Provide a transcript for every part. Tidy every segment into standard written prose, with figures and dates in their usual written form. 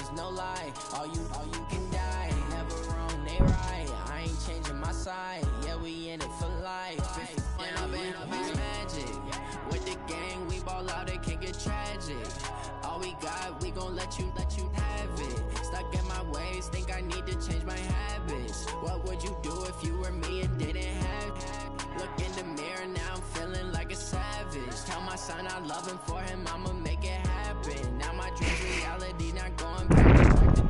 was no lie. All you can die. Never wrong, they right. I ain't changing my side. Yeah, we in it for life. Down, it's magic. With the gang, we ball out, it can get tragic. All we got, we gon' let you have it. Stuck in my ways, think I need to change my habits. What would you do if you were me and didn't have it? Look in the mirror, now I'm feeling like a savage. Tell my son I love him, for him I'ma make it happen. Now my dream's reality, not going back to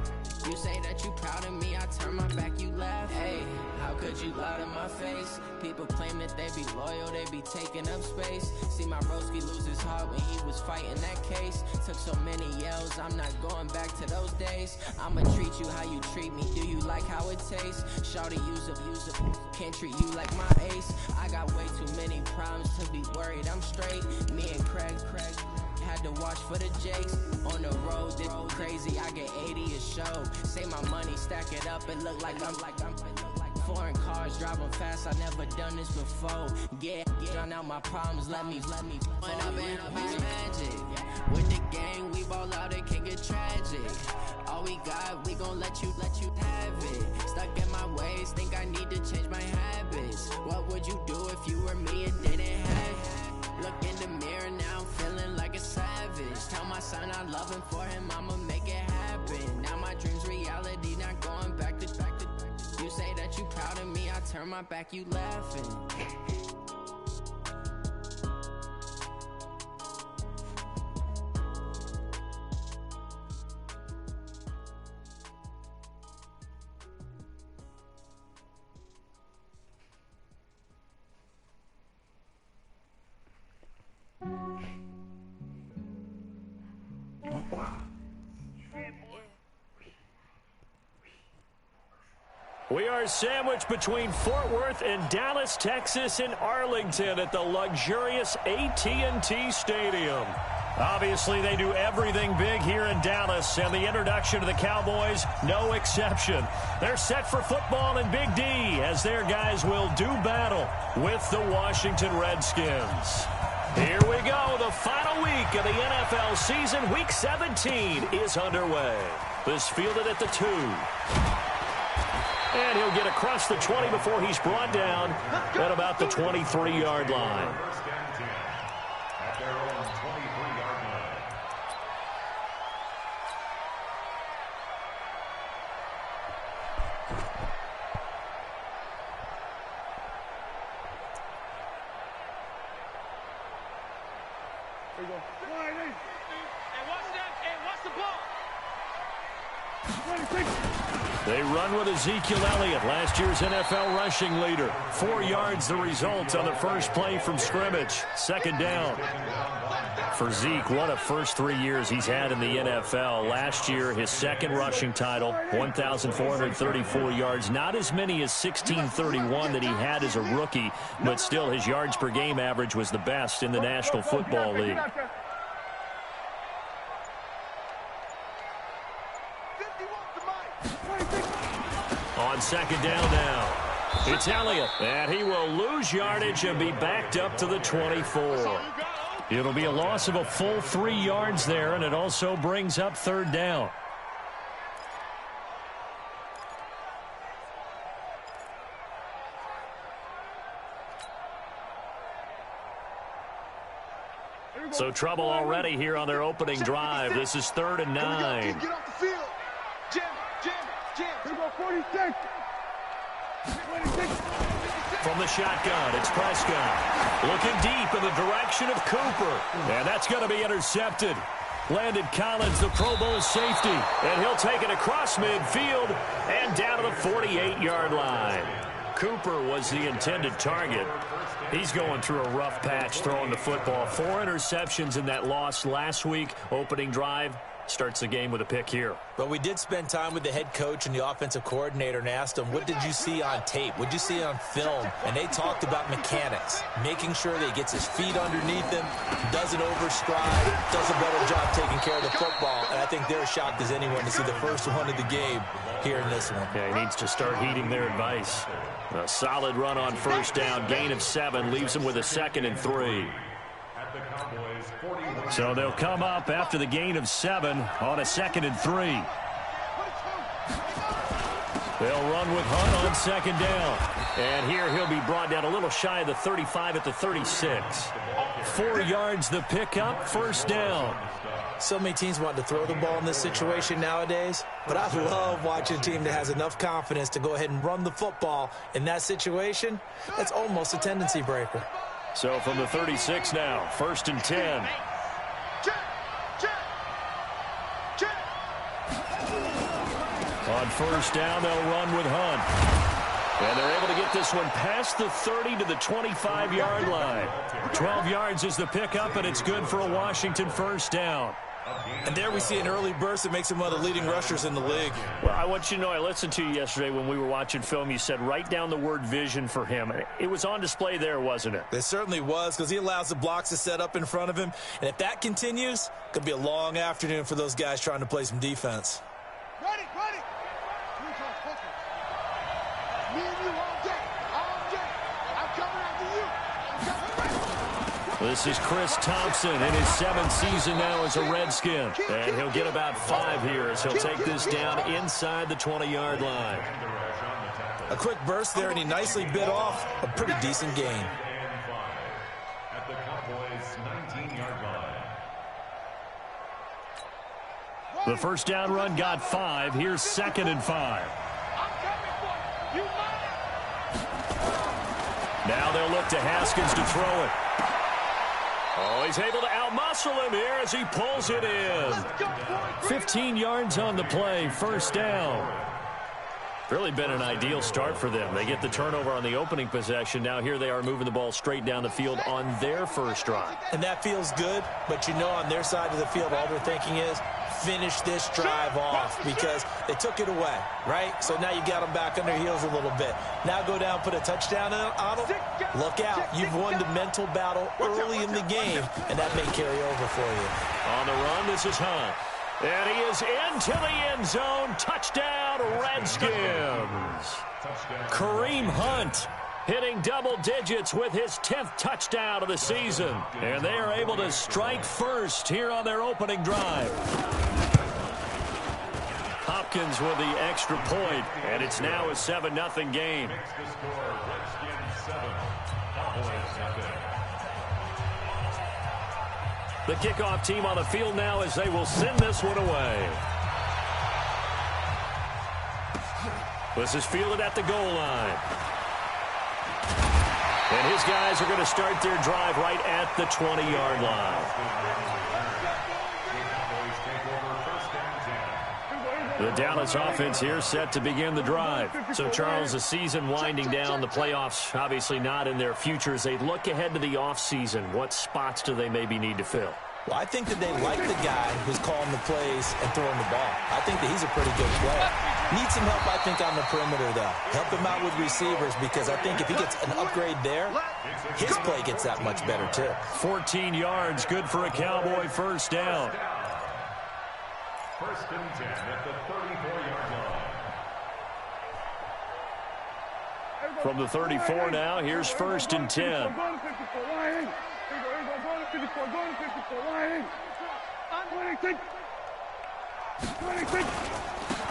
you say that you proud of me, I turn my back, you laugh. Hey, how could you lie to my face? People claim that they be loyal, they be taking up space. See my broski lose his heart when he was fighting that case. Took so many yells, I'm not going back to those days. I'ma treat you how you treat me, do you like how it tastes? Shawty use a, can't treat you like my ace. I got way too many problems to be worried, I'm straight. Me and Craig had to watch for the Jakes. On the road, this crazy, I get 80 a show. Say my money, stack it up, it look like I'm foreign cars, driving fast, I never done this before. Yeah, drown out my problems, let me When I've been magic. With the gang, we ball out, it can get tragic. All we got, we gon' let you have it. Stuck in my ways, think I need to change my habits. What would you do if you were me and didn't have it? Look in the mirror, now I'm feeling like a savage. Tell my son I love him, for him I'ma make it happen. Now my dream's reality, not going back to you say that you proud of me, I turn my back, you laughing. We are sandwiched between Fort Worth and Dallas, Texas, and Arlington at the luxurious AT&T Stadium. Obviously, they do everything big here in Dallas, and the introduction to the Cowboys, no exception. They're set for football in Big D as their guys will do battle with the Washington Redskins. Here we go. The final week of the NFL season, Week 17, is underway. This fielded at the 2. And he'll get across the 20 before he's brought down at about the 23-yard line. There you go. And what's the ball? They run with Ezekiel Elliott, last year's NFL rushing leader. 4 yards the result on the first play from scrimmage. Second down. For Zeke, what a first 3 years he's had in the NFL. Last year, his second rushing title, 1,434 yards. Not as many as 1,631 that he had as a rookie, but still his yards per game average was the best in the National Football League. On second down now, it's Elliott, and he will lose yardage and be backed up to the 24. It'll be a loss of a full 3 yards there, and it also brings up third down. So trouble already here on their opening drive. This is 3rd and 9. Get off the field. Jam. Here we go, 46. From the shotgun, it's Prescott. Looking deep in the direction of Cooper. And that's going to be intercepted. Landon Collins, the Pro Bowl safety. And he'll take it across midfield and down to the 48-yard line. Cooper was the intended target. He's going through a rough patch throwing the football. 4 interceptions in that loss last week. Opening drive. Starts the game with a pick here. But we did spend time with the head coach and the offensive coordinator and asked them, what did you see on tape? What did you see on film? And they talked about mechanics, making sure that he gets his feet underneath him, doesn't overstride, does a better job taking care of the football. And I think they're shocked as anyone to see the first one of the game here in this one. Yeah, he needs to start heeding their advice. A solid run on first down, gain of 7, leaves him with a 2nd and 3. So they'll come up after the gain of 7 on a 2nd and 3. They'll run with Hunt on 2nd down. And here he'll be brought down a little shy of the 35 at the 36. 4 yards the pickup, 1st down. So many teams want to throw the ball in this situation nowadays, but I love watching a team that has enough confidence to go ahead and run the football in that situation. That's almost a tendency breaker. So from the 36 now, 1st and 10. On 1st down, they'll run with Hunt. And they're able to get this one past the 30 to the 25-yard line. 12 yards is the pickup, and it's good for a Washington 1st down. And there we see an early burst that makes him one of the leading rushers in the league. Well, I want you to know, I listened to you yesterday when we were watching film. You said write down the word vision for him. It was on display there, wasn't it? It certainly was, because he allows the blocks to set up in front of him. And if that continues, it could be a long afternoon for those guys trying to play some defense. Ready. Me and you all day. I'm coming after you. This is Chris Thompson in his 7th season now as a Redskin. And he'll get about 5 here as he'll take this down inside the 20-yard line. A quick burst there, and he nicely bit off a pretty decent gain. At the Cowboys' 19-yard line. The 1st down run got 5. Here's 2nd and 5. Now they'll look to Haskins to throw it. Oh, he's able to outmuscle him here as he pulls it in. 15 yards on the play, 1st down. Really been an ideal start for them. They get the turnover on the opening possession. Now here they are moving the ball straight down the field on their 1st drive. And that feels good, but you know on their side of the field all they're thinking is finish this drive off because they took it away, right? So now you got them back on their heels a little bit. Now go down, put a touchdown on them. Look out. You've won the mental battle early in the game, and that may carry over for you. On the run, this is Hunt. And he is into the end zone. Touchdown, Redskins. Kareem Hunt hitting double digits with his 10th touchdown of the season. And they are able to strike first here on their opening drive. Hopkins with the extra point, and it's now a 7-0 game. The kickoff team on the field now as they will send this one away. This is fielded at the goal line. And his guys are going to start their drive right at the 20-yard line. The Dallas offense here set to begin the drive. So, Charles, the season winding down, the playoffs obviously not in their future. As they look ahead to the offseason, what spots do they maybe need to fill? Well, I think that they like the guy who's calling the plays and throwing the ball. I think that he's a pretty good player. Needs some help, I think, on the perimeter, though. Help him out with receivers because I think if he gets an upgrade there, his play gets that much better, too. 14 yards, good for a Cowboy 1st down. 1st and 10 at the 34-yard line. From the 34 now, here's 1st and 10.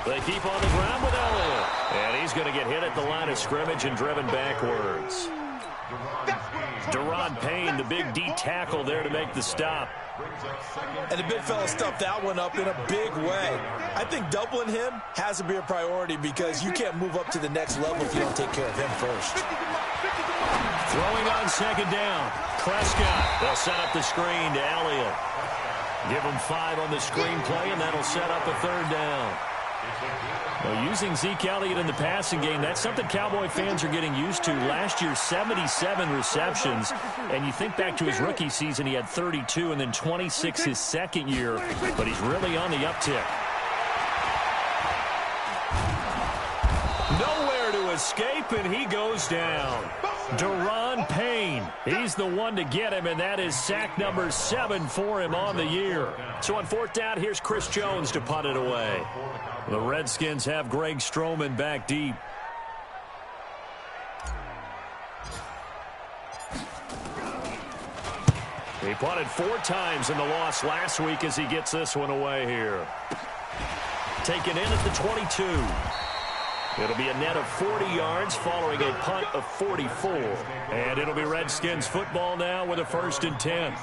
They keep on the ground with Elliott. And he's going to get hit at the line of scrimmage and driven backwards. Deron Payne, the big D tackle there to make the stop. And the big fella stuffed that one up in a big way. I think doubling him has to be a priority because you can't move up to the next level if you don't take care of him first. Throwing on 2nd down. Prescott. They'll set up the screen to Elliott. Give him 5 on the screen play, and that'll set up a 3rd down. Well, using Zeke Elliott in the passing game, that's something Cowboy fans are getting used to. Last year, 77 receptions. And you think back to his rookie season, he had 32 and then 26 his 2nd year. But he's really on the uptick. Nowhere to escape, and he goes down. Deron Payne, he's the one to get him, and that is sack number 7 for him on the year. So on 4th down, here's Chris Jones to punt it away. The Redskins have Greg Stroman back deep. He punted 4 times in the loss last week as he gets this one away here. Taken in at the 22. It'll be a net of 40 yards following a punt of 44. And it'll be Redskins football now with a 1st and 10.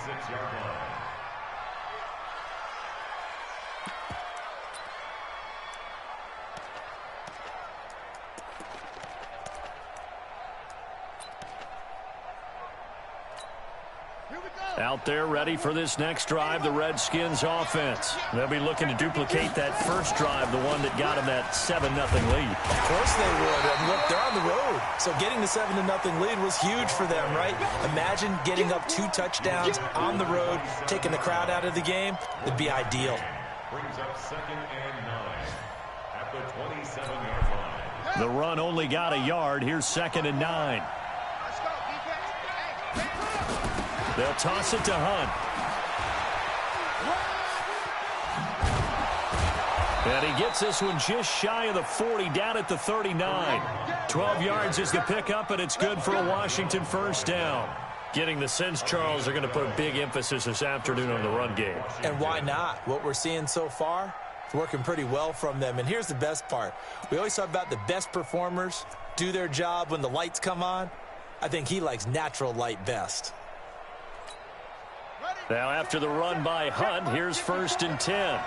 Out there ready for this next drive, the Redskins offense. They'll be looking to duplicate that first drive, the one that got them that 7-0 lead. Of course they would. And look, they're on the road. So getting the 7-0 lead was huge for them, right? Imagine getting up 2 touchdowns on the road, taking the crowd out of the game. It'd be ideal. Brings up 2nd and 9 at the 27-yard line. The run only got a yard. Here's 2nd and 9. They'll toss it to Hunt. And he gets this one just shy of the 40, down at the 39. 12 yards is the pickup, and it's good for a Washington 1st down. Getting the sense, Charles, they're going to put a big emphasis this afternoon on the run game. And why not? What we're seeing so far, it's working pretty well from them. And here's the best part. We always talk about the best performers do their job when the lights come on. I think he likes natural light best. Now after the run by Hunt, here's 1st and 10.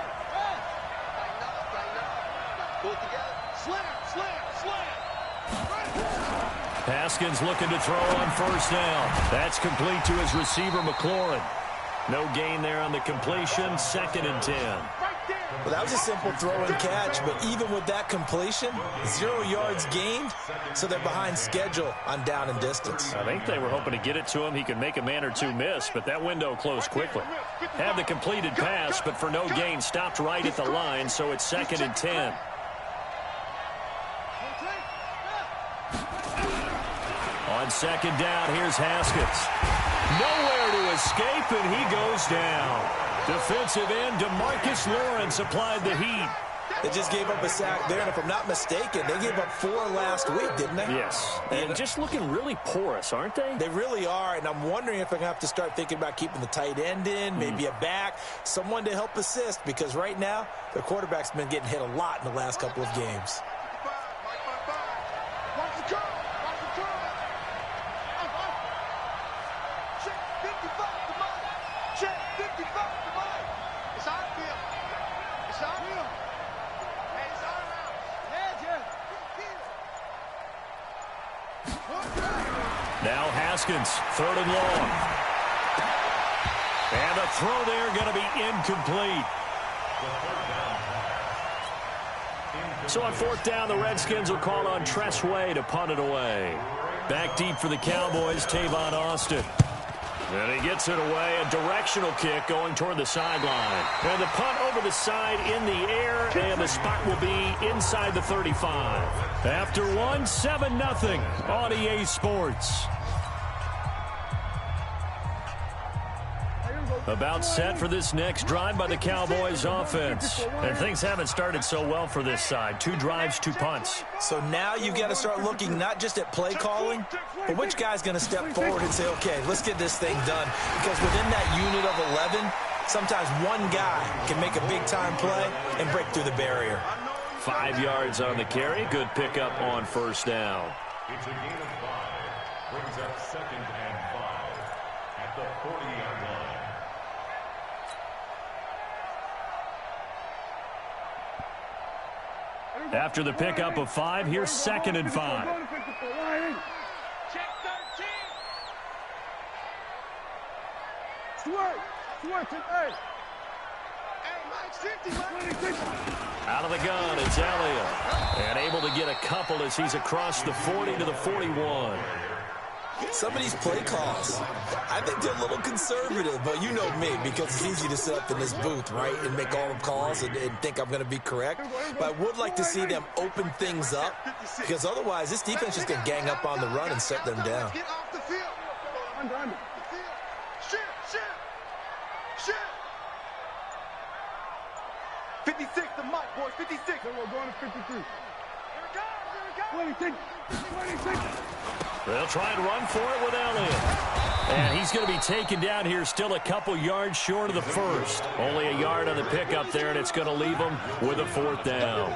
Haskins looking to throw on 1st down. That's complete to his receiver, McLaurin. No gain there on the completion, 2nd and 10. Well, that was a simple throw and catch, but even with that completion, 0 yards gained, so they're behind schedule on down and distance. I think they were hoping to get it to him. He could make a man or 2 miss, but that window closed quickly. Had the completed pass, but for no gain, stopped right at the line, so it's 2nd and 10. On 2nd down, here's Haskins. Nowhere to escape, and he goes down. Defensive end DeMarcus Lawrence applied the heat. They just gave up a sack there, and if I'm not mistaken, they gave up 4 last week, didn't they? Yes. And just looking really porous, aren't they? They really are, and I'm wondering if I'm going to have to start thinking about keeping the tight end in, maybe a back, someone to help assist, because right now, their quarterback's been getting hit a lot in the last couple of games. Now Haskins, 3rd and long. And a throw there going to be incomplete. So on 4th down, the Redskins will call on Tressway to punt it away. Back deep for the Cowboys, Tavon Austin. And he gets it away, a directional kick going toward the sideline. And the punt over the side in the air, and the spot will be inside the 35. After one, 7-0 on EA Sports. About set for this next drive by the Cowboys offense. And things haven't started so well for this side. 2 drives, 2 punts. So now you've got to start looking not just at play calling, but which guy's going to step forward and say, okay, let's get this thing done. Because within that unit of 11, sometimes one guy can make a big-time play and break through the barrier. 5 yards on the carry. Good pickup on 1st down. It's a gain of 5. Brings up 2nd and 5 at the 40-yard line. After the pickup of 5, here's 2nd and 5. Out of the gun, it's Elliott. And able to get a couple as he's across the 40 to the 41. Some of these play calls, I think they're a little conservative, but you know me, because it's easy to sit up in this booth, right, and make all the calls and think I'm going to be correct. But I would like to see them open things up, because otherwise this defense is going to gang up on the run and set them down. Get off the field. Under. Shoot. 56, the mic, boys. 56. We're going to 53. Here we go. 26. They'll try and run for it with Elliott. And he's going to be taken down here, still a couple yards short of the first. Only a yard on the pickup there, and it's going to leave him with a 4th down.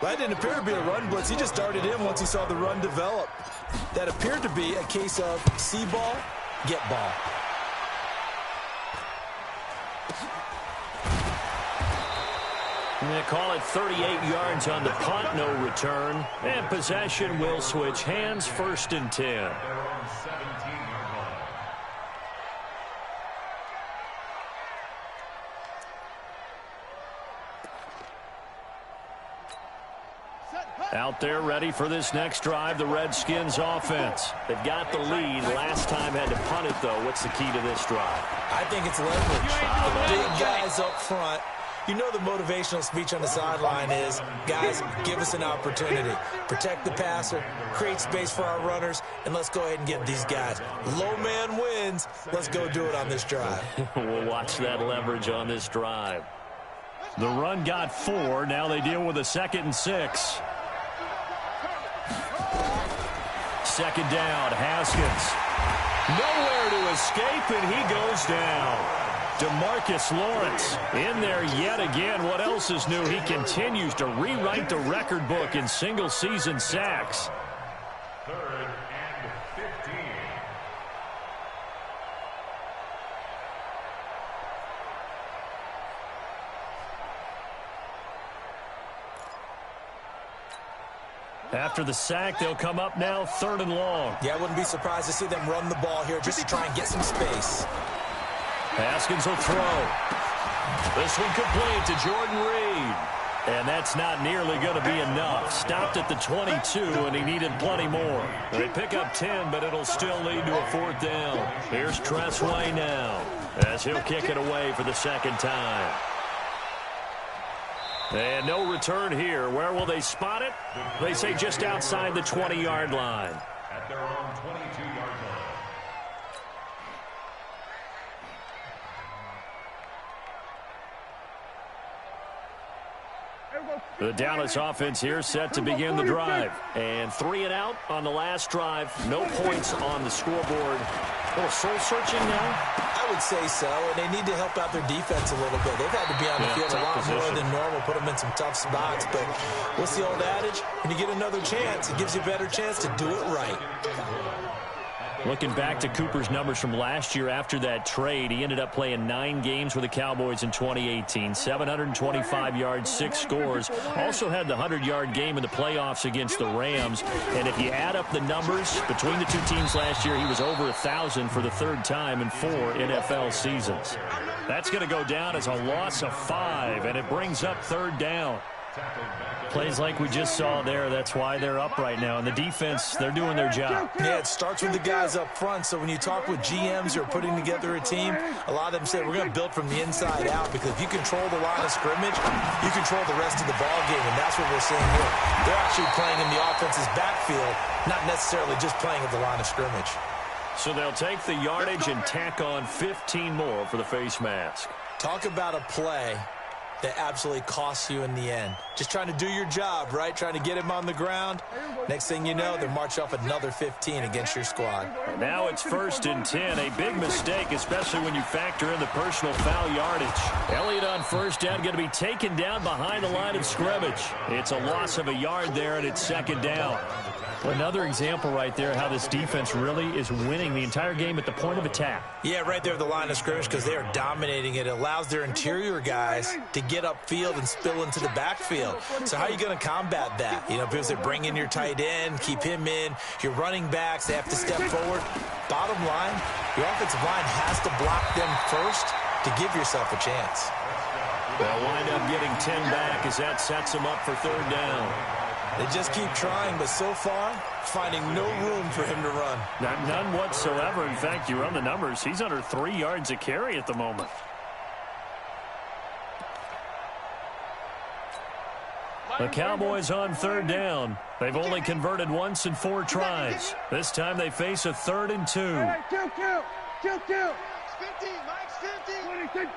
That didn't appear to be a run blitz. He just darted in once he saw the run develop. That appeared to be a case of see ball, get ball. They call it 38 yards on the punt, no return. And possession will switch hands, 1st and 10. Out there ready for this next drive, the Redskins offense. They've got the lead. Last time had to punt it, though. What's the key to this drive? I think it's leverage. The big guys up front. You know the motivational speech on the sideline is, guys, give us an opportunity. Protect the passer, create space for our runners, and let's go ahead and get these guys. Low man wins. Let's go do it on this drive. We'll watch that leverage on this drive. The run got 4. Now they deal with a 2nd and 6. 2nd down, Haskins. Nowhere to escape, and he goes down. DeMarcus Lawrence in there yet again. What else is new? He continues to rewrite the record book in single-season sacks. 3rd and 15. After the sack, they'll come up now 3rd and long. Yeah, I wouldn't be surprised to see them run the ball here just to try and get some space. Haskins will throw. This one complete to Jordan Reed. And that's not nearly going to be enough. Stopped at the 22, and he needed plenty more. They pick up 10, but it'll still lead to a 4th down. Here's Tressway now, as he'll kick it away for the 2nd time. And no return here. Where will they spot it? They say just outside the 20-yard line. At their own 22-yard line. The Dallas offense here set to begin the drive. And 3 and out on the last drive. No points on the scoreboard. A little soul-searching now? I would say so, and they need to help out their defense a little bit. They've had to be on the field a lot more than normal, put them in some tough spots. But what's the old adage? When you get another chance, it gives you a better chance to do it right. Looking back to Cooper's numbers from last year after that trade, he ended up playing 9 games with the Cowboys in 2018. 725 yards, 6 scores. Also had the 100-yard game in the playoffs against the Rams. And if you add up the numbers between the two teams last year, he was over 1,000 for the 3rd time in 4 NFL seasons. That's going to go down as a loss of 5, and it brings up 3rd down. Plays like we just saw there. That's why they're up right now. And the defense, they're doing their job. Yeah, it starts with the guys up front. So when you talk with GMs who are putting together a team, a lot of them say we're going to build from the inside out, because if you control the line of scrimmage, you control the rest of the ball game, and that's what we're seeing here. They're actually playing in the offense's backfield, not necessarily just playing at the line of scrimmage. So they'll take the yardage and tack on 15 more for the face mask. Talk about a play that absolutely costs you in the end. Just trying to do your job, right? Trying to get him on the ground. Next thing you know, they're marching off another 15 against your squad. Now it's 1st and 10. A big mistake, especially when you factor in the personal foul yardage. Elliott on 1st down, going to be taken down behind the line of scrimmage. It's a loss of a yard there, and it's 2nd down. Another example right there how this defense really is winning the entire game at the point of attack. Yeah, right there at the line of scrimmage, because they are dominating it. It allows their interior guys to get upfield and spill into the backfield. So how are you going to combat that? You know, because they bring in your tight end, keep him in. Your running backs, they have to step forward. Bottom line, your offensive line has to block them first to give yourself a chance. They'll wind up getting 10 back as that sets them up for 3rd down. They just keep trying, but so far, finding no room for him to run. None whatsoever. In fact, you run the numbers. He's under 3 yards a carry at the moment. The Cowboys on 3rd down. They've only converted once in 4 tries. This time they face a 3rd and 2. Two. 50, Mike's 50.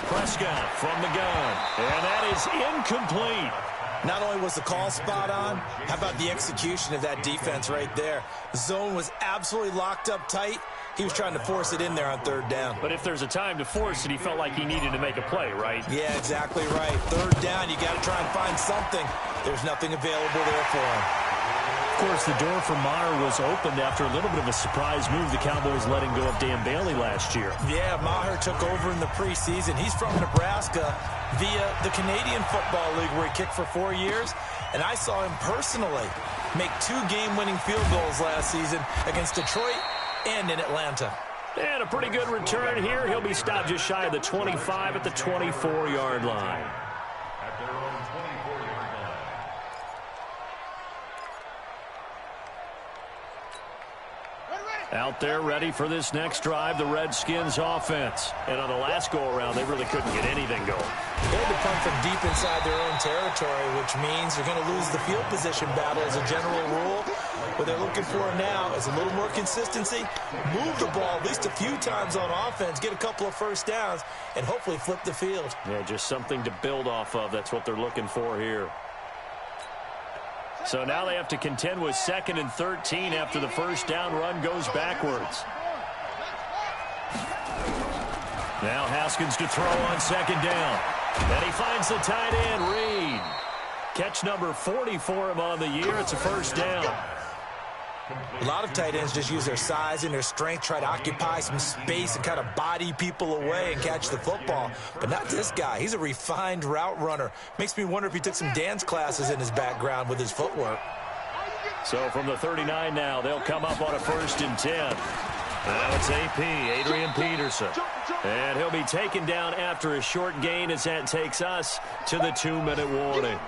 Prescott from the gun. And that is incomplete. Not only was the call spot on, how about the execution of that defense right there? The zone was absolutely locked up tight. He was trying to force it in there on third down. But if there's a time to force it, he felt like he needed to make a play, right? Yeah, exactly right. Third down, you got to try and find something. There's nothing available there for him. Of course, the door for Maher was opened after a little bit of a surprise move. The Cowboys letting go of Dan Bailey last year. Yeah, Maher took over in the preseason. He's from Nebraska via the Canadian Football League where he kicked for 4 years. And I saw him personally make 2 game-winning field goals last season against Detroit and in Atlanta. And a pretty good return here. He'll be stopped just shy of the 25 at the 24-yard line. At their own 24-yard line. Out there ready for this next drive, the Redskins offense. And on the last go-around, they really couldn't get anything going. They had to punt from deep inside their own territory, which means they're going to lose the field position battle as a general rule. What they're looking for now is a little more consistency, move the ball at least a few times on offense, get a couple of first downs, and hopefully flip the field. Yeah, just something to build off of. That's what they're looking for here. So now they have to contend with 2nd and 13 after the first down run goes backwards. Now Haskins to throw on 2nd down. And he finds the tight end, Reed. Catch number 40 for him on the year. It's a first down. A lot of tight ends just use their size and their strength, try to occupy some space and kind of body people away and catch the football. But not this guy. He's a refined route runner. Makes me wonder if he took some dance classes in his background with his footwork. So from the 39 now, they'll come up on a 1st and 10. Now it's AP, Adrian Peterson. And he'll be taken down after a short gain as that takes us to the 2-minute warning.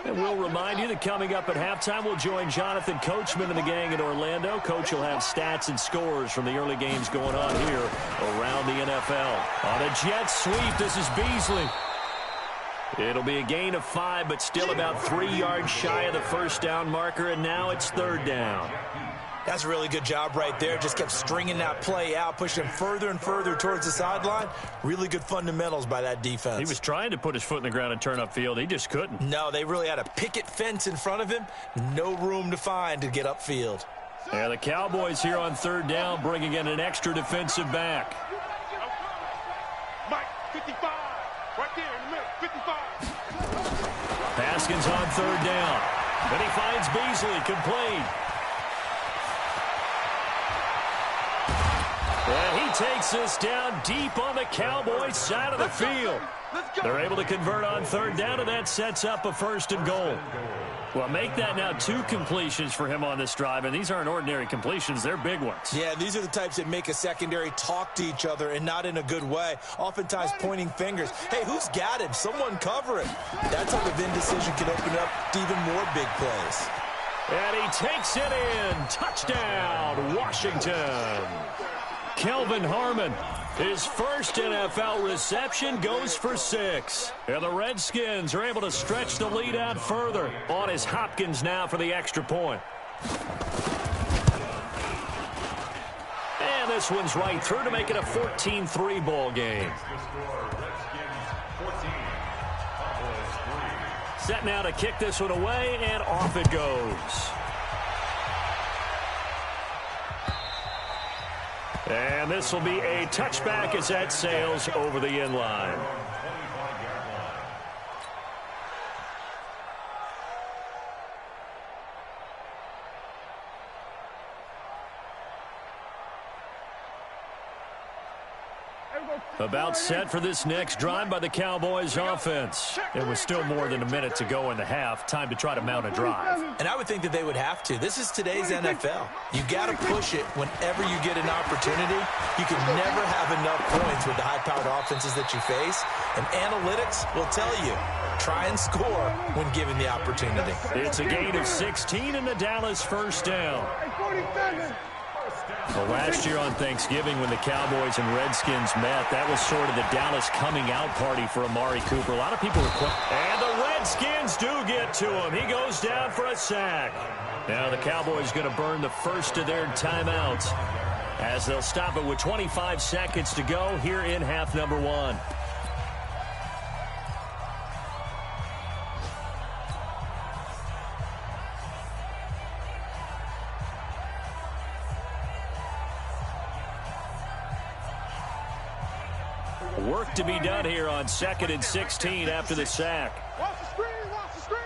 And we'll remind you that coming up at halftime, we'll join Jonathan Coachman and the gang in Orlando. Coach will have stats and scores from the early games going on here around the NFL. On a jet sweep, this is Beasley. It'll be a gain of 5, but still about 3 yards shy of the first down marker, and now it's 3rd down. That's a really good job right there. Just kept stringing that play out, pushing him further and further towards the sideline. Really good fundamentals by that defense. He was trying to put his foot in the ground and turn upfield. He just couldn't. No, they really had a picket fence in front of him. No room to find to get upfield. Yeah, the Cowboys here on 3rd down, bringing in an extra defensive back. Mike, 55. Right there in the middle, 55. Haskins on 3rd down. Then he finds Beasley, complete. And he takes this down deep on the Cowboys side of the field. They're able to convert on 3rd down, and that sets up a 1st and goal. Well, make that now 2 completions for him on this drive, and these aren't ordinary completions. They're big ones. Yeah, these are the types that make a secondary talk to each other and not in a good way. Oftentimes pointing fingers. Hey, who's got him? Someone cover it. That type of indecision can open up to even more big plays. And he takes it in. Touchdown, Washington. Kelvin Harmon, his first NFL reception, goes for 6. And the Redskins are able to stretch the lead out further. On is Hopkins now for the extra point. And this one's right through to make it a 14-3 ball game. Set now to kick this one away, and off it goes. And this will be a touchback as that sails over the end line. About set for this next drive by the Cowboys offense. It was still more than a minute to go in the half. Time to try to mount a drive. And I would think that they would have to. This is today's NFL. You got to push it whenever you get an opportunity. You can never have enough points with the high-powered offenses that you face. And analytics will tell you, try and score when given the opportunity. It's a gain of 16 in the Dallas first down. Well, last year on Thanksgiving when the Cowboys and Redskins met, that was sort of the Dallas coming out party for Amari Cooper. A lot of people were and the Redskins do get to him. He goes down for a sack. Now the Cowboys going to burn the first of their timeouts as they'll stop it with 25 seconds to go here in half number one. Work to be done here on 2nd and 16 after the sack. Watch the screen, watch the screen,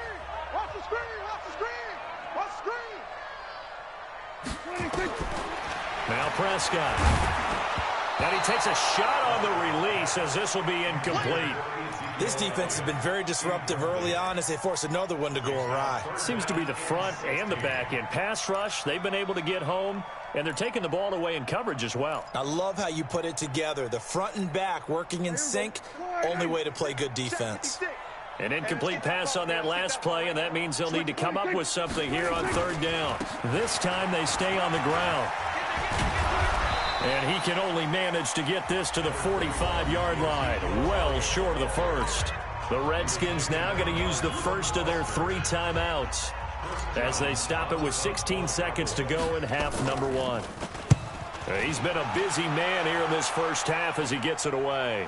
watch the screen, watch the screen, watch the screen. Now Prescott. And he takes a shot on the release as this will be incomplete. This defense has been very disruptive early on as they force another one to go awry. Seems to be the front and the back end. Pass rush, they've been able to get home, and they're taking the ball away in coverage as well. I love how you put it together. The front and back working in sync, only way to play good defense. An incomplete pass on that last play, and that means they'll need to come up with something here on 3rd down. This time they stay on the ground. And he can only manage to get this to the 45-yard line, well short of the first. The Redskins now going to use the first of their 3 timeouts as they stop it with 16 seconds to go in half number one. He's been a busy man here in this first half as he gets it away.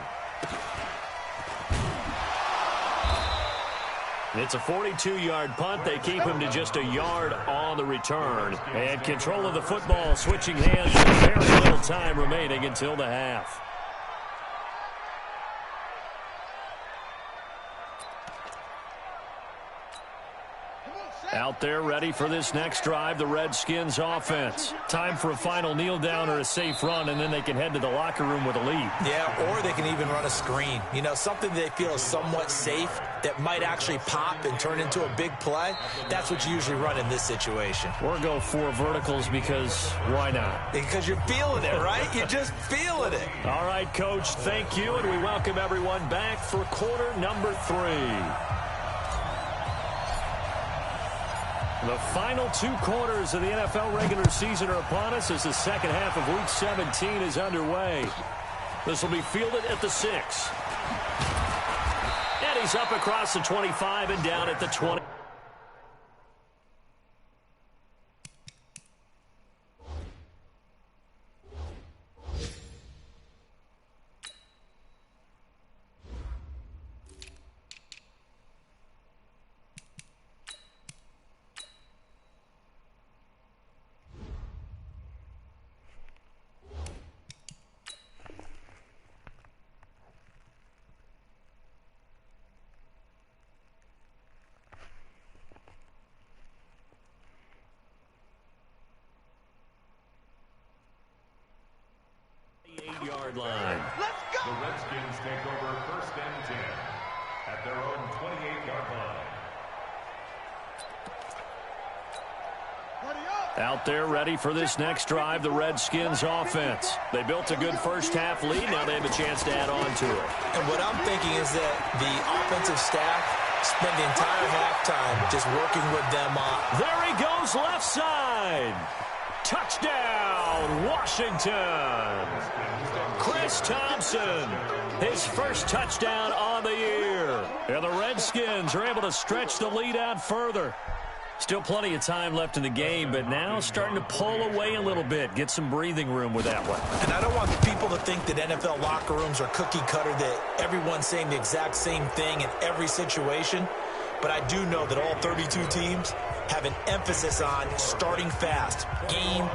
It's a 42-yard punt. They keep him to just a yard on the return. And control of the football switching hands with very little time remaining until the half. Out there ready for this next drive, the Redskins offense. Time for a final kneel down or a safe run, and then they can head to the locker room with a lead. Yeah, or they can even run a screen. You know, something they feel is somewhat safe that might actually pop and turn into a big play. That's what you usually run in this situation. Or go 4 verticals because why not? Because you're feeling it, right? You're just feeling it. All right, Coach, thank you, and we welcome everyone back for quarter number 3. The final 2 quarters of the NFL regular season are upon us as the second half of Week 17 is underway. This will be fielded at the 6. And he's up across the 25 and down at the 20. Line. Let's go! The Redskins take over 1st and 10 at their own 28-yard line. Out there ready for this next drive, the Redskins offense. They built a good first half lead. Now they have a chance to add on to it. And what I'm thinking is that the offensive staff spent the entire halftime just working with them on. There he goes, left side. Touchdown, Washington. Chris Thompson, his first touchdown on the year. And the Redskins are able to stretch the lead out further. Still plenty of time left in the game, but now starting to pull away a little bit, get some breathing room with that one. And I don't want people to think that NFL locker rooms are cookie cutter, that everyone's saying the exact same thing in every situation. But I do know that all 32 teams have an emphasis on starting fast. Game,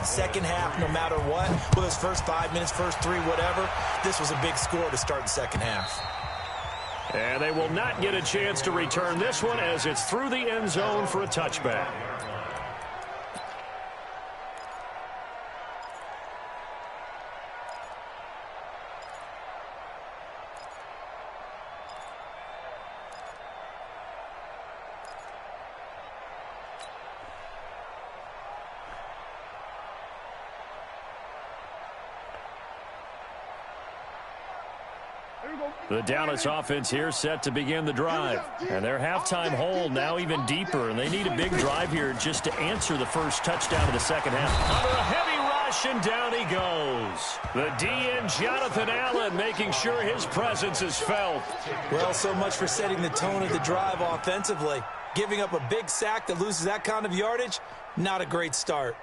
second half, no matter what. Whether it's first 5 minutes, first 3, whatever. This was a big score to start the second half. And they will not get a chance to return this one as it's through the end zone for a touchback. The Dallas offense here set to begin the drive. And their halftime hole now even deeper. And they need a big drive here just to answer the first touchdown of the second half. Under a heavy rush, and down he goes. The DN, Jonathan Allen, making sure his presence is felt. Well, so much for setting the tone of the drive offensively. Giving up a big sack that loses that kind of yardage, not a great start.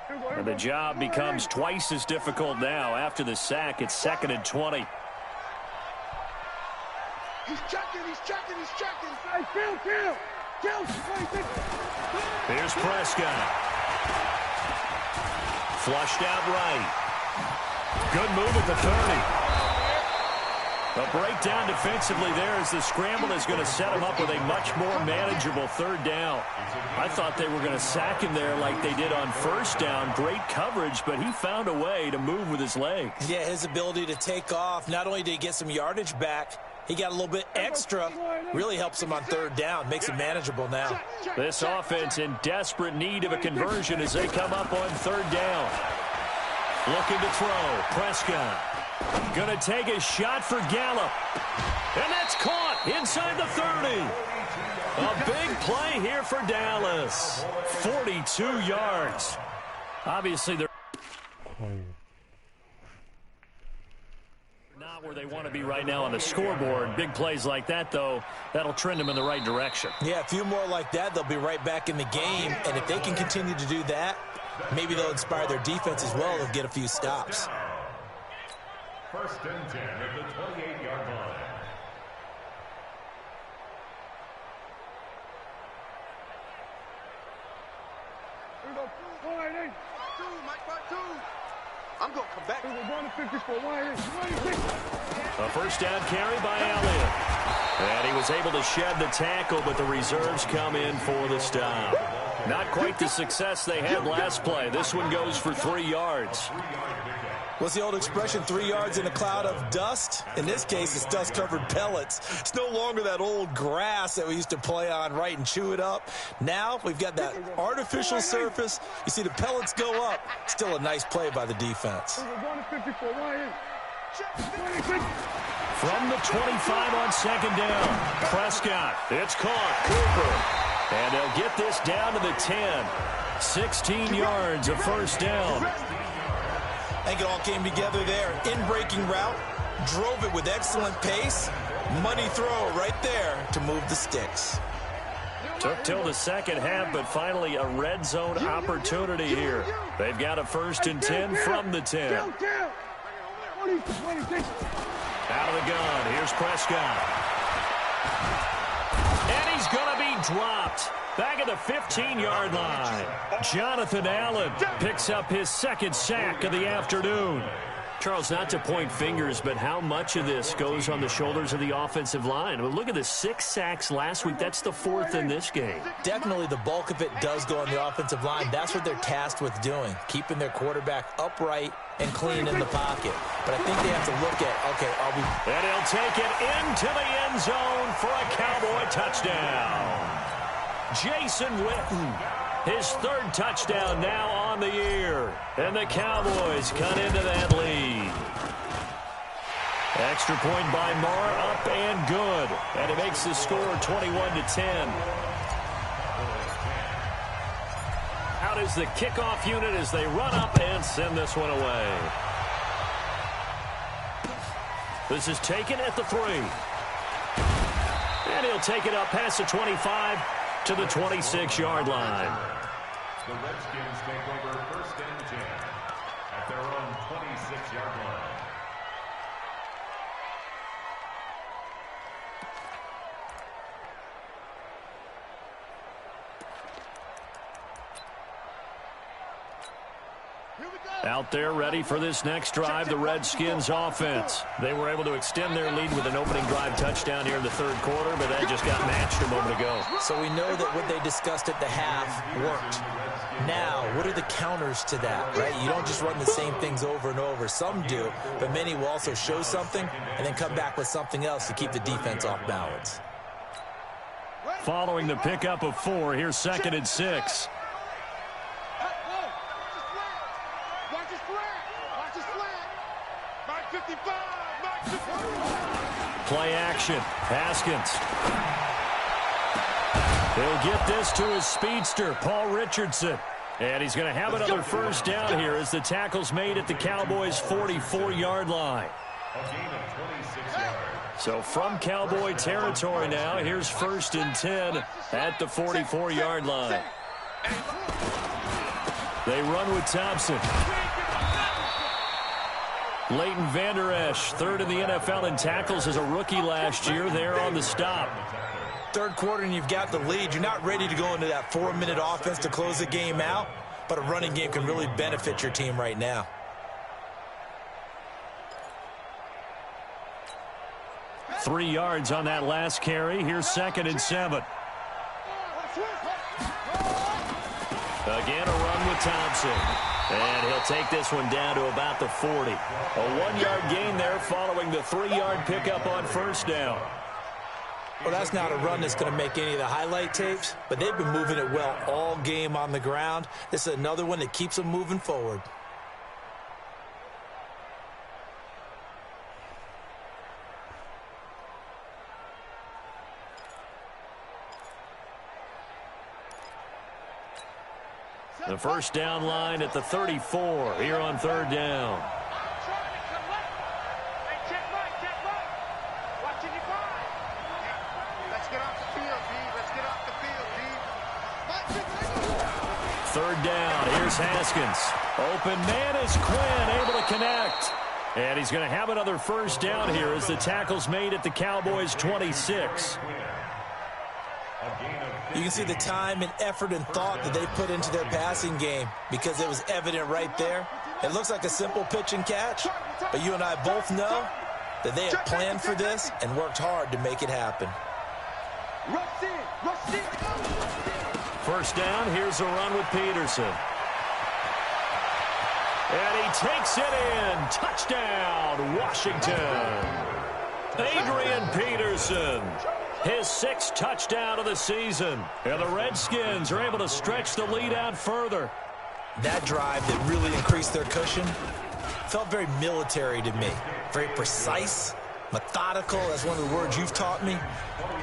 And the job becomes twice as difficult now. After the sack, it's 2nd and 20. He's checking. Here's Prescott. Flushed out right. Good move at the 30. A breakdown defensively there as the scramble is going to set him up with a much more manageable 3rd down. I thought they were going to sack him there like they did on 1st down. Great coverage, but he found a way to move with his legs. Yeah, his ability to take off, not only did he get some yardage back, he got a little bit extra. Really helps him on 3rd down, makes it manageable now. This offense in desperate need of a conversion as they come up on 3rd down. Looking to throw. Prescott. Going to take a shot for Gallup. And that's caught inside the 30. A big play here for Dallas. 42 yards. Obviously, they're not where they want to be right now on the scoreboard. Big plays like that, though, that'll trend them in the right direction. Yeah, a few more like that, they'll be right back in the game. And if they can continue to do that, maybe they'll inspire their defense as well. They'll get a few stops. 1st and 10 at the 28-yard line. I'm going to come back. A 1st down carry by Elliott. And he was able to shed the tackle, but the reserves come in for the stop. Not quite the success they had last play. This one goes for 3 yards. What's the old expression, 3 yards in a cloud of dust? In this case, it's dust-covered pellets. It's no longer that old grass that we used to play on, right, and chew it up. Now we've got that artificial surface. You see the pellets go up. Still a nice play by the defense. From the 25 on 2nd down. Prescott. It's caught. Cooper. And they'll get this down to the 10. 16 yards of 1st down. I think it all came together there. In-breaking route, drove it with excellent pace. Money throw right there to move the sticks. Took till the 2nd half, but finally a red zone opportunity here. They've got a 1st and 10 from the 10. Out of the gun, here's Prescott. And he's going to be dropped. Back at the 15-yard line. Jonathan Allen picks up his 2nd sack of the afternoon. Charles, not to point fingers, but how much of this goes on the shoulders of the offensive line? I mean, look at the 6 sacks last week. That's the 4th in this game. Definitely the bulk of it does go on the offensive line. That's what they're tasked with doing, keeping their quarterback upright and clean in the pocket. But I think they have to look at, okay, are we... And he'll take it into the end zone for a Cowboy touchdown. Jason Witten, his 3rd touchdown now on the year. And the Cowboys cut into that lead. Extra point by Marr, up and good. And it makes the score 21-10. Out is the kickoff unit as they run up and send this one away. This is taken at the 3. And he'll take it up past the 25 to the 26-yard line. The Redskins take over 1st and 10 at their own 26-yard line. Out there ready for this next drive, the Redskins offense. They were able to extend their lead with an opening drive touchdown here in the 3rd quarter, but that just got matched a moment ago. So we know that what they discussed at the half worked. Now, what are the counters to that, right? You don't just run the same things over and over. Some do, but many will also show something and then come back with something else to keep the defense off balance. Following the pickup of 4, here's 2nd and 6. Play action. Haskins. He'll get this to his speedster, Paul Richardson. And he's going to have another 1st down here as the tackle's made at the Cowboys' 44-yard line. So from Cowboy territory now, here's 1st and 10 at the 44-yard line. They run with Thompson. Leighton Vander Esch, third in the NFL in tackles as a rookie last year. There on the stop. Third quarter and you've got the lead. You're not ready to go into that 4-minute offense to close the game out, but a running game can really benefit your team right now. Three yards on that last carry. Here's 2nd and 7. Again, a run with Thompson. And he'll take this one down to about the 40. A 1-yard gain there following the 3-yard pickup on first down. Well, that's not a run that's going to make any of the highlight tapes, but they've been moving it well all game on the ground. This is another one that keeps them moving forward. The first down line at the 34 here on third down. Third down. Here's Haskins. Open man is Quinn, able to connect. And he's going to have another first down here as the tackle's made at the Cowboys' 26. You can see the time and effort and thought that they put into their passing game because it was evident right there. It looks like a simple pitch and catch, but you and I both know that they have planned for this and worked hard to make it happen. First down, here's a run with Peterson. And he takes it in. Touchdown, Washington. Adrian Peterson. His 6th touchdown of the season. And the Redskins are able to stretch the lead out further. That drive that really increased their cushion felt very military to me. Very precise, methodical, that's one of the words you've taught me.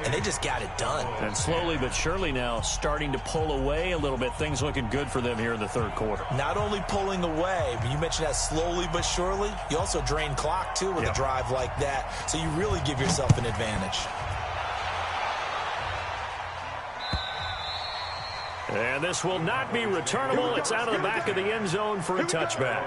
And they just got it done. And slowly but surely now starting to pull away a little bit. Things looking good for them here in the third quarter. Not only pulling away, but you mentioned that slowly but surely. You also drain clock, too, with a drive like that. So you really give yourself an advantage. And this will not be returnable. It's out of the back of the end zone for a touchback.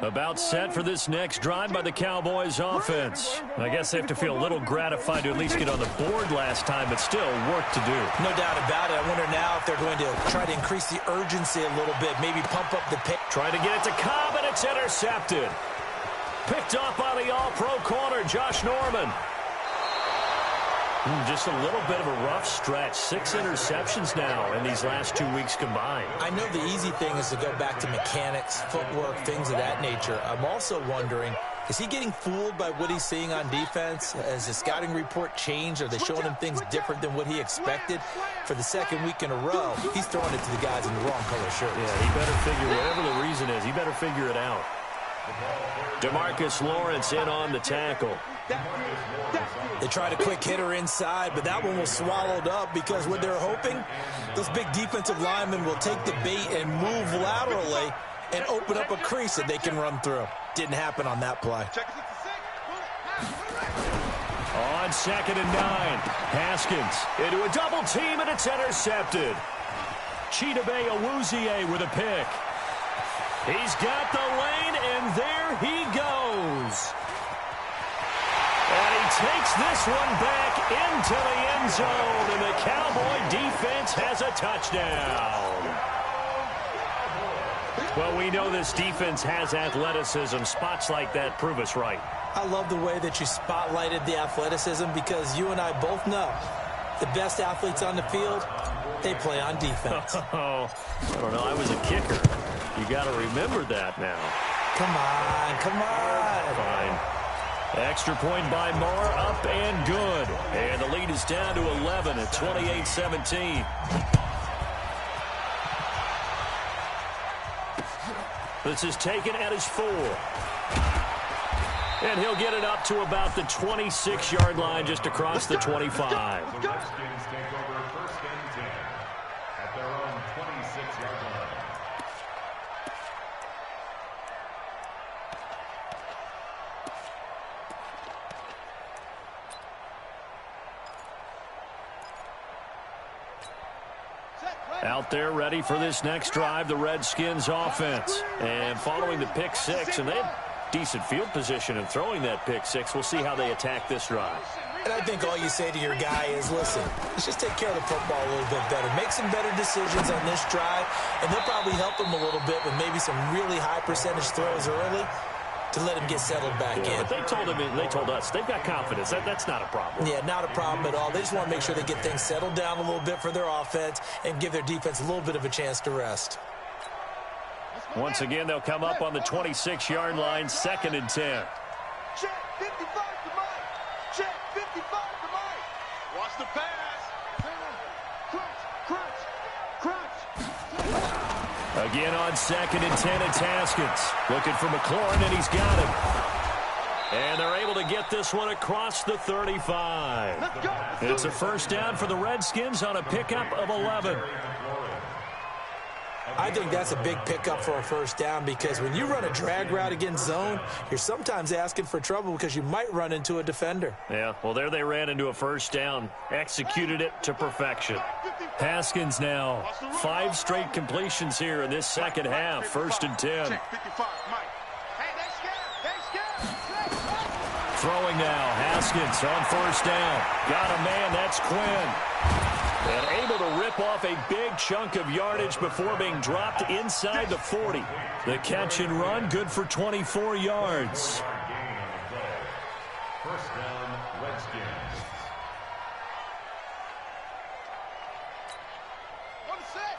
About set for this next drive by the Cowboys offense. I guess they have to feel a little gratified to at least get on the board last time, but still work to do. No doubt about it. I wonder now if they're going to try to increase the urgency a little bit, maybe pump up the pick. Trying to get it to Cobb, and it's intercepted. Picked up by the all-pro corner, Josh Norman. Just a little bit of a rough stretch. 6 interceptions now in these last 2 weeks combined. I know the easy thing is to go back to mechanics, footwork, things of that nature. I'm also wondering, is he getting fooled by what he's seeing on defense? Has the scouting report changed? Are they showing him things different than what he expected? For the 2nd week in a row, he's throwing it to the guys in the wrong color shirts. Yeah, he better figure, whatever the reason is, he better figure it out. DeMarcus Lawrence in on the tackle. They tried a quick hitter inside, but that one was swallowed up because what they're hoping, those big defensive linemen will take the bait and move laterally and open up a crease that they can run through. Didn't happen on that play. On 2nd and 9, Haskins into a double team, and it's intercepted. Chidobe Awuzie with a pick. He's got the lane, and there he goes. And he takes this one back into the end zone, and the Cowboy defense has a touchdown. Well, we know this defense has athleticism. Spots like that prove us right. I love the way that you spotlighted the athleticism because you and I both know the best athletes on the field, they play on defense. Oh, I don't know. I was a kicker. You got to remember that now. Come on, come on. Fine. Extra point by Moore, up and good. And the lead is down to 11 at 28-17. This is taken at his 4. And he'll get it up to about the 26-yard line just across the 25. The Redskins take over 1st and 10 at their own 26-yard line. Out there ready for this next drive, the Redskins offense. And following the pick 6, and they had decent field position in throwing that pick 6. We'll see how they attack this drive. And I think all you say to your guy is, listen, let's just take care of the football a little bit better. Make some better decisions on this drive, and they'll probably help him a little bit with maybe some really high percentage throws early to let him get settled back in. But they told us they've got confidence. That's not a problem. Yeah, not a problem at all. They just want to make sure they get things settled down a little bit for their offense and give their defense a little bit of a chance to rest. Once again, they'll come up on the 26-yard line, 2nd and 10. Check 55 to Mike. Check 55 to Mike. Watch the pass. Crunch, crunch, crunch. Again on 2nd and 10, it's Haskins. Looking for McLaurin, and he's got him. And they're able to get this one across the 35. It's a 1st down for the Redskins on a pickup of 11. I think that's a big pickup for a 1st down because when you run a drag route against zone, you're sometimes asking for trouble because you might run into a defender. Yeah, well, there they ran into a 1st down. Executed it to perfection. Haskins now, 5 straight completions here in this 2nd half. 1st and 10. Check 55 Mike. Hey, they scared. Throwing now, Haskins on 1st down. Got a man, that's Quinn. And able to rip off a big chunk of yardage before being dropped inside the 40. The catch and run, good for 24 yards. 1st down, Redskins.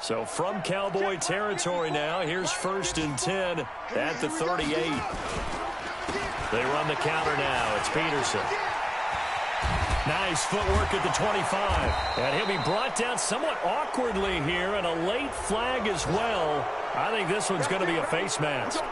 So from Cowboy territory now, here's 1st and 10 at the 38. They run the counter now. It's Peterson. Nice footwork at the 25. And he'll be brought down somewhat awkwardly here, and a late flag as well. I think this one's going to be a face mask.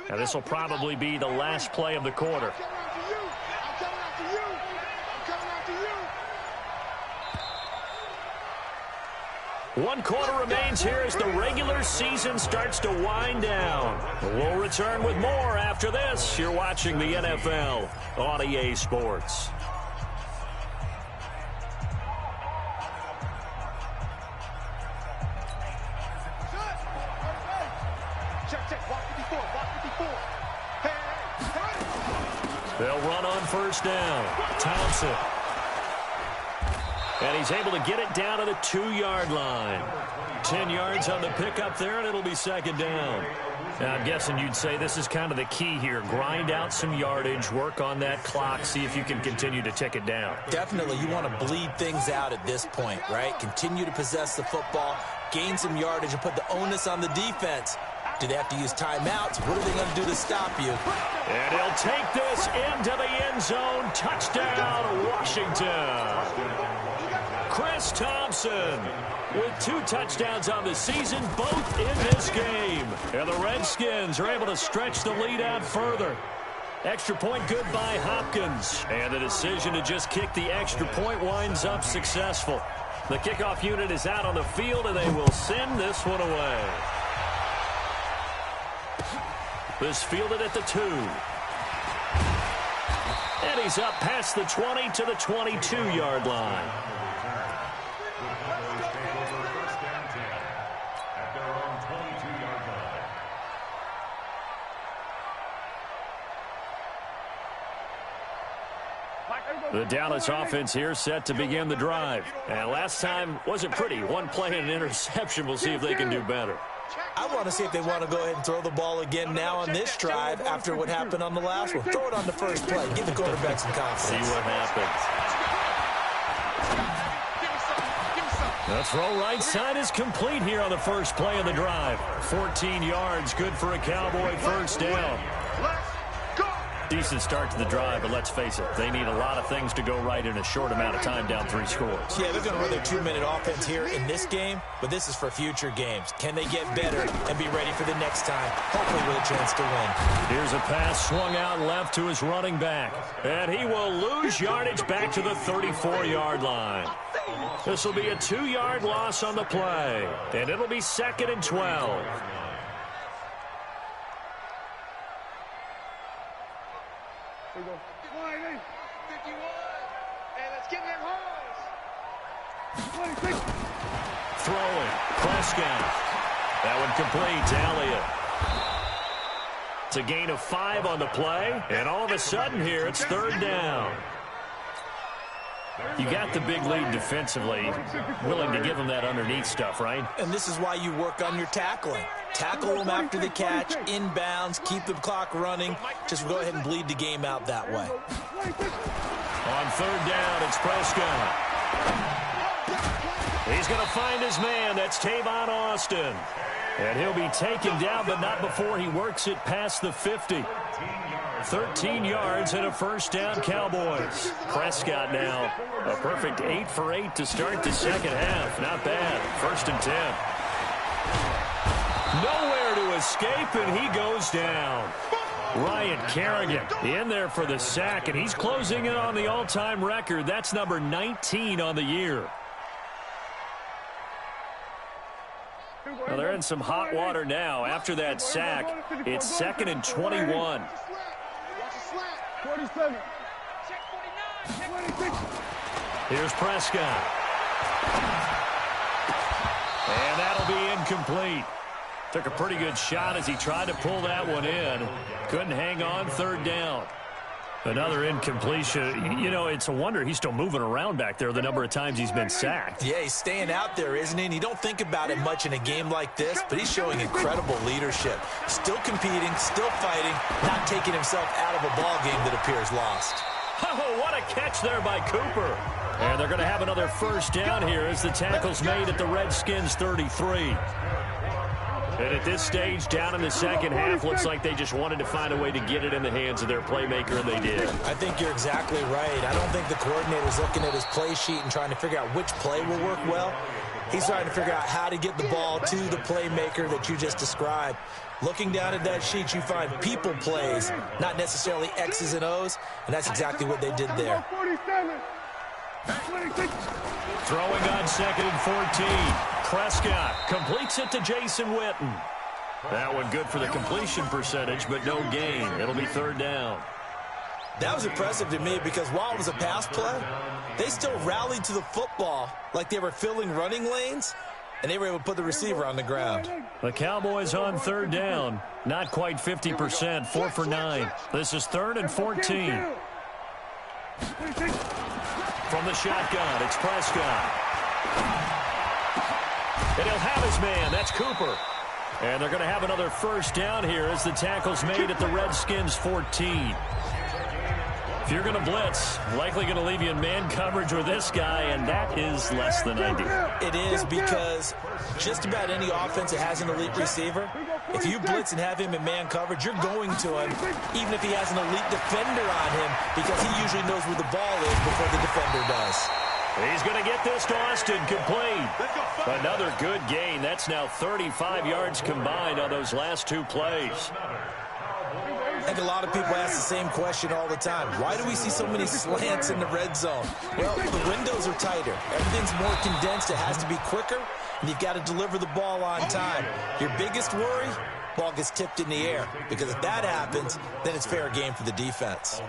Now, this will probably be the last play of the quarter. One quarter remains here as the regular season starts to wind down. We'll return with more after this. You're watching the NFL on EA Sports. They'll run on 1st down. Thompson. And he's able to get it down to the 2-yard line. 10 yards on the pickup there, and it'll be 2nd down. Now, I'm guessing you'd say this is kind of the key here. Grind out some yardage, work on that clock, see if you can continue to tick it down. Definitely, you want to bleed things out at this point, right? Continue to possess the football, gain some yardage, and put the onus on the defense. Do they have to use timeouts? What are they going to do to stop you? And he'll take this into the end zone. Touchdown, Washington. Chris Thompson with 2 touchdowns on the season, both in this game. And the Redskins are able to stretch the lead out further. Extra point good by Hopkins. And the decision to just kick the extra point winds up successful. The kickoff unit is out on the field, and they will send this one away. This fielded at the 2. And he's up past the 20 to the 22-yard line. The Dallas offense here set to begin the drive. And last time wasn't pretty. One play and an interception. We'll see if they can do better. I want to see if they want to go ahead and throw the ball again now on this drive after what happened on the last one. Throw it on the first play. Give the quarterback some confidence. See what happens. The throw right side is complete here on the first play of the drive. 14 yards, good for a Cowboy first down. Decent start to the drive, but let's face it, they need a lot of things to go right in a short amount of time down 3 scores. Yeah, they're going to run their 2-minute offense here in this game, but this is for future games. Can they get better and be ready for the next time, hopefully with a chance to win? Here's a pass swung out left to his running back, and he will lose yardage back to the 34-yard line. This will be a 2-yard loss on the play, and it'll be 2nd and 12. Throwing, Prescott. That one complete to Elliott. It's a gain of 5 on the play, and all of a sudden here it's 3rd down. You got the big lead defensively, willing to give them that underneath stuff, right? And this is why you work on your tackling. Tackle them after the catch, inbounds, keep the clock running. Just go ahead and bleed the game out that way. On 3rd down, it's Prescott. He's going to find his man. That's Tavon Austin. And he'll be taken down, but not before he works it past the 50. 13 yards and a first down, Cowboys. Prescott now a perfect 8 for 8 to start the second half. Not bad. 1st and 10. Nowhere to escape, and he goes down. Ryan Kerrigan in there for the sack, and he's closing in on the all-time record. That's number 19 on the year. Well, they're in some hot water now. After that sack, it's 2nd and 21. 47. Here's Prescott. And that'll be incomplete. Took a pretty good shot as he tried to pull that one in. Couldn't hang on, 3rd down. Another incompletion. You know, it's a wonder he's still moving around back there the number of times he's been sacked. Yeah, he's staying out there, isn't he? And you don't think about it much in a game like this, but he's showing incredible leadership. Still competing, still fighting, not taking himself out of a ball game that appears lost. Oh, what a catch there by Cooper. And they're going to have another first down here as the tackle's made at the Redskins 33. And at this stage, down in the second half, looks like they just wanted to find a way to get it in the hands of their playmaker, and they did. I think you're exactly right. I don't think the coordinator's looking at his play sheet and trying to figure out which play will work well. He's trying to figure out how to get the ball to the playmaker that you just described. Looking down at that sheet, you find people plays, not necessarily X's and O's, and that's exactly what they did there. Throwing on 2nd and 14. Prescott completes it to Jason Witten. That one good for the completion percentage, but no gain. It'll be 3rd down. That was impressive to me because while it was a pass play, they still rallied to the football like they were filling running lanes, and they were able to put the receiver on the ground. The Cowboys on 3rd down. Not quite 50%, 4 for 9. This is 3rd and 14. From the shotgun, it's Prescott. And he'll have his man. That's Cooper. And they're going to have another first down here as the tackle's made at the Redskins 14. If you're going to blitz, likely going to leave you in man coverage with this guy, and that is less than ideal. It is because just about any offense that has an elite receiver, if you blitz and have him in man coverage, you're going to him, even if he has an elite defender on him, because he usually knows where the ball is before the defender does. He's going to get this to Austin, complete. Another good gain. That's now 35 yards combined on those last 2 plays. I think a lot of people ask the same question all the time. Why do we see so many slants in the red zone? Well, the windows are tighter. Everything's more condensed. It has to be quicker, and you've got to deliver the ball on time. Your biggest worry, ball gets tipped in the air, because if that happens, then it's fair game for the defense.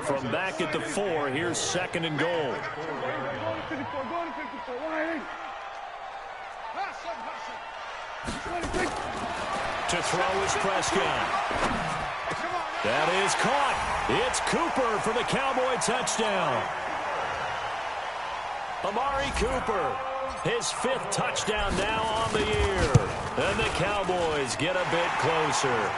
From back at the 4, here's 2nd and goal. To throw is Prescott. That is caught. It's Cooper for the Cowboy touchdown. Amari Cooper, his 5th touchdown now on the year. And the Cowboys get a bit closer.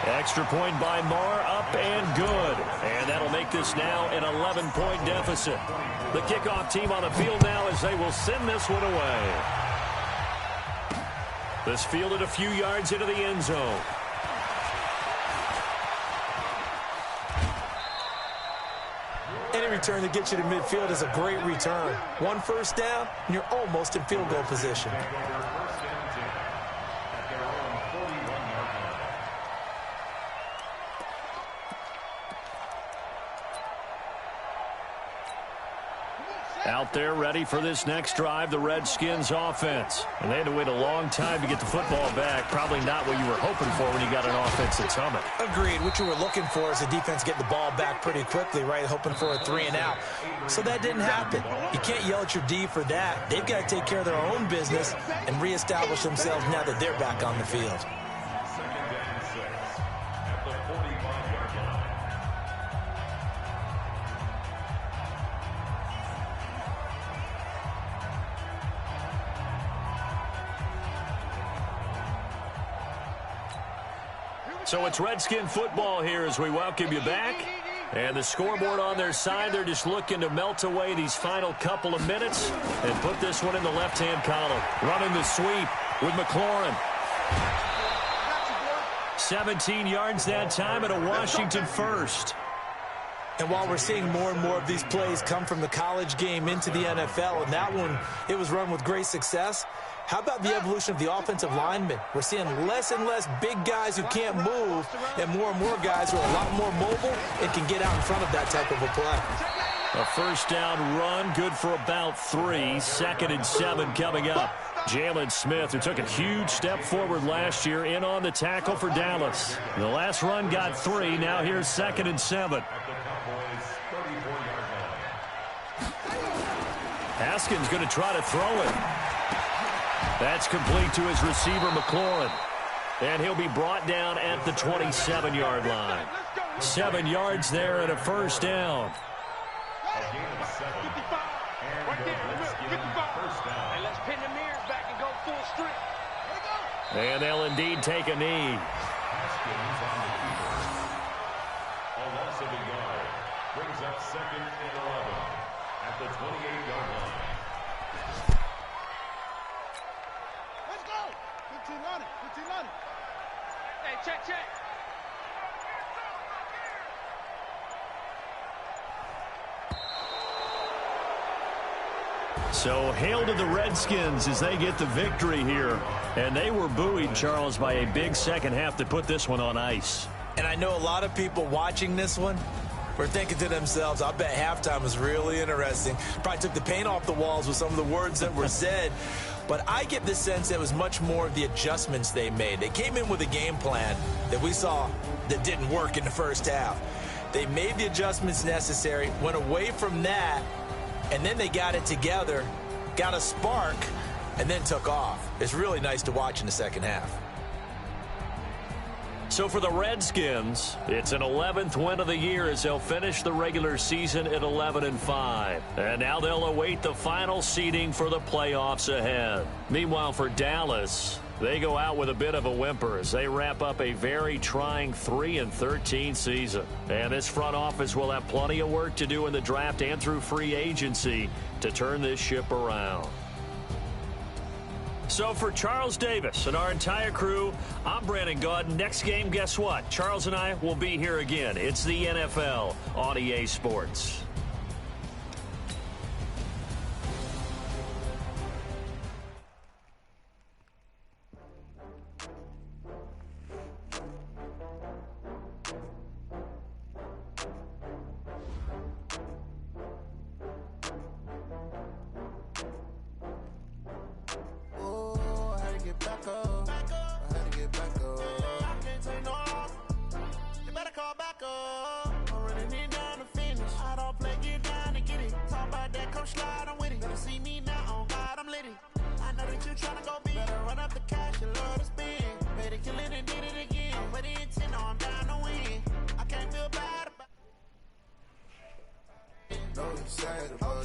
Extra point by Marr, up and good. And that'll make this now an 11-point deficit. The kickoff team on the field now as they will send this one away. This fielded a few yards into the end zone. Any return that gets you to midfield is a great return. 1 first down, and you're almost in field goal position. Out there ready for this next drive, the Redskins offense. And they had to wait a long time to get the football back. Probably not what you were hoping for when you got an offense that's humming. Agreed. What you were looking for is the defense getting the ball back pretty quickly, right? Hoping for a 3 and out. So that didn't happen. You can't yell at your D for that. They've got to take care of their own business and reestablish themselves now that they're back on the field. So it's Redskin football here as we welcome you back. And the scoreboard on their side, they're just looking to melt away these final couple of minutes and put this one in the left-hand column. Running the sweep with McLaurin. 17 yards that time and a Washington first. And while we're seeing more and more of these plays come from the college game into the NFL, and that one, it was run with great success, how about the evolution of the offensive linemen? We're seeing less and less big guys who can't move and more guys who are a lot more mobile and can get out in front of that type of a play. A first down run, good for about 3. 2nd and 7 coming up. Jalen Smith, who took a huge step forward last year, in on the tackle for Dallas. The last run got 3. Now here's 2nd and 7. Haskins going to try to throw it. That's complete to his receiver, McLaurin. And he'll be brought down at the 27-yard line. 7 yards there and a first down. And they'll indeed take a knee. A loss of a yard brings up 2nd and 11 at the 28-yard line. Let's go. 15 on it. 15 on it. Hey, check. So hail to the Redskins as they get the victory here. And they were buoyed, Charles, by a big second half to put this one on ice. And I know a lot of people watching this one were thinking to themselves, I bet halftime was really interesting. Probably took the paint off the walls with some of the words that were said. But I get the sense it was much more of the adjustments they made. They came in with a game plan that we saw that didn't work in the first half. They made the adjustments necessary, went away from that, and then they got it together, got a spark, and then took off. It's really nice to watch in the second half. So for the Redskins, it's an 11th win of the year as they'll finish the regular season at 11-5. And now they'll await the final seeding for the playoffs ahead. Meanwhile, for Dallas, they go out with a bit of a whimper as they wrap up a very trying 3-13 season. And this front office will have plenty of work to do in the draft and through free agency to turn this ship around. So for Charles Davis and our entire crew, I'm Brandon Gaudin. Next game, guess what? Charles and I will be here again. It's the NFL on EA Sports. Tryna go big, better run up the cash, you love to spin. Made a killing and did it again. But the intent on down. sad about